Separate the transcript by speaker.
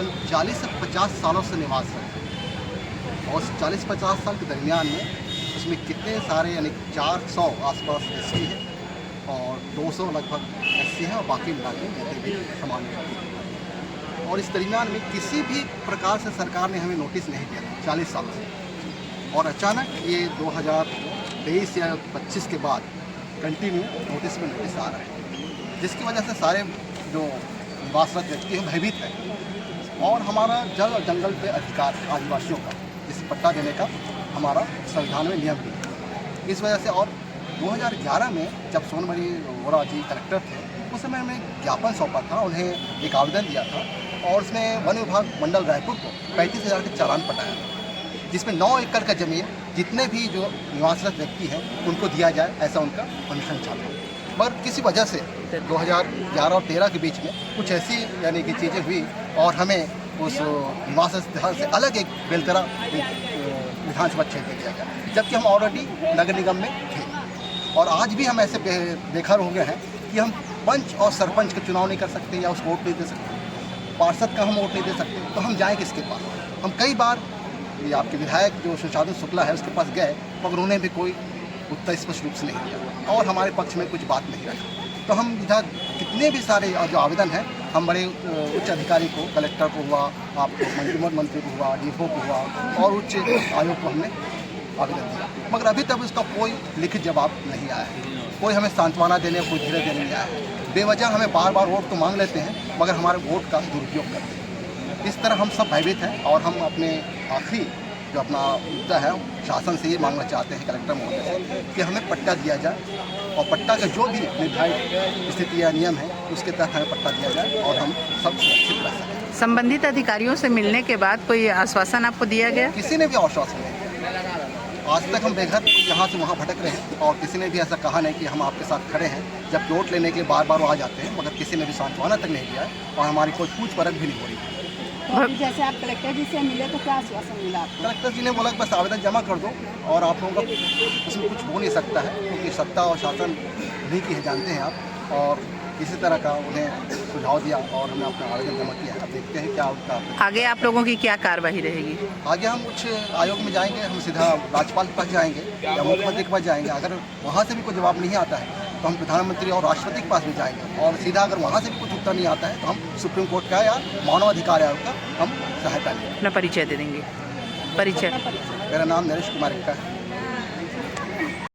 Speaker 1: तकरीबन 40 से 50 सालों से निवासरत है। और 40-50 साल के दरमियान में उसमें कितने सारे यानी 400 आसपास एसटी है और 200 लगभग एससी है और बाकी मिला के जितने भी सामान्य हैं। और इस दरमियान में किसी भी प्रकार से सरकार ने हमें नोटिस नहीं दिया 40 साल से, और अचानक ये 2023 या 25 के बाद कंटिन्यू नोटिस में नोटिस आ रहा है, जिसकी वजह से सारे जो निवासरत व्यक्ति हैं भयभीत है। और हमारा जल और जंगल पे अधिकार आदिवासियों का इस पट्टा देने का हमारा संविधान में नियम भी है। इस वजह से और 2011 में जब सोनमणि वोरा जी कलेक्टर थे, उस समय हमें ज्ञापन सौंपा था, उन्हें एक आवेदन दिया था और उसमें वन विभाग मंडल रायपुर को 35,000 के चालान पटाया, जिसमें 9 एकड़ का ज़मीन जितने भी जो निवासरत व्यक्ति हैं उनको दिया जाए, ऐसा उनका परमिशन चाहता है। मगर किसी वजह से 2011 और 13 के बीच में कुछ ऐसी यानी कि चीज़ें हुई और हमें उस निवास स्थल से अलग एक बेलतरा विधानसभा क्षेत्र दिया गया, जबकि हम ऑलरेडी नगर निगम में थे। और आज भी हम ऐसे बेघर हो गए हैं कि हम पंच और सरपंच का चुनाव नहीं कर सकते या उसको वोट नहीं दे सकते, पार्षद का हम वोट नहीं दे सकते, तो हम जाएँ किसके पास? हम कई बार ये आपके विधायक जो सुशांत शुक्ला है उसके पास गए, मगर उन्होंने भी कोई उत्तर स्पष्ट रूप से नहीं दिया और हमारे पक्ष में कुछ बात नहीं रखी। तो हम इधर कितने भी सारे जो आवेदन हैं, हम बड़े उच्च अधिकारी को, कलेक्टर को हुआ, आपको मंत्री को हुआ, डीएफओ को हुआ और उच्च आयोग को हमने आवेदन दिया, मगर अभी तक उसका कोई लिखित जवाब नहीं आया है। कोई हमें सांत्वना देने, कोई धीरे देने नहीं आया है। बेवजह हमें बार बार वोट तो मांग लेते हैं, मगर हमारे वोट का दुरुपयोग करते हैं। इस तरह हम सब भयभीत हैं और हम अपने आखिरी जो अपना मुद्दा है शासन से ये मांगना चाहते हैं, कलेक्टर महोदय से, कि हमें पट्टा दिया जाए और पट्टा का जो भी निर्धारित स्थिति या नियम है उसके तहत हमें पट्टा दिया जाए और हम सब सुरक्षित रह सकें।
Speaker 2: संबंधित अधिकारियों से मिलने के बाद कोई आश्वासन आपको दिया गया?
Speaker 1: किसी ने भी आश्वासन नहीं दिया। आज तक हम बेघर यहाँ से वहाँ भटक रहे हैं और किसी ने भी ऐसा कहा नहीं कि हम आपके साथ खड़े हैं, जब वोट लेने के लिए बार बार आ जाते हैं, मगर किसी ने भी सांत्वना तक नहीं दिया है और हमारी कोई पूछ परख भी नहीं हो रही है।
Speaker 3: जैसे आप कलेक्टर जी से मिले तो क्या आश्वासन मिला आपको?
Speaker 1: कलेक्टर जी ने बोला कि बस आवेदन जमा कर दो और आप लोगों का उसमें कुछ हो नहीं सकता है, क्योंकि सत्ता और शासन नहीं की है, जानते हैं आप। और इसी तरह का उन्हें सुझाव दिया और हमने अपना आवेदन जमा किया है। अब देखते हैं क्या उनका
Speaker 2: आगे आप लोगों की क्या कार्रवाई रहेगी?
Speaker 1: आगे हम उच्च आयोग में जाएंगे, हम सीधा राज्यपाल के पास जाएंगे या मुख्यमंत्री के पास जाएंगे। अगर वहाँ से भी कोई जवाब नहीं आता है तो हम प्रधानमंत्री और राष्ट्रपति के पास भी जाएंगे और सीधा अगर वहाँ से भी कुछ उत्तर नहीं आता है तो हम सुप्रीम कोर्ट का या मानवाधिकार आयोग का हम सहायता लेंगे।
Speaker 2: अपना परिचय दे देंगे। परिचय?
Speaker 1: मेरा नाम नरेश कुमार का है।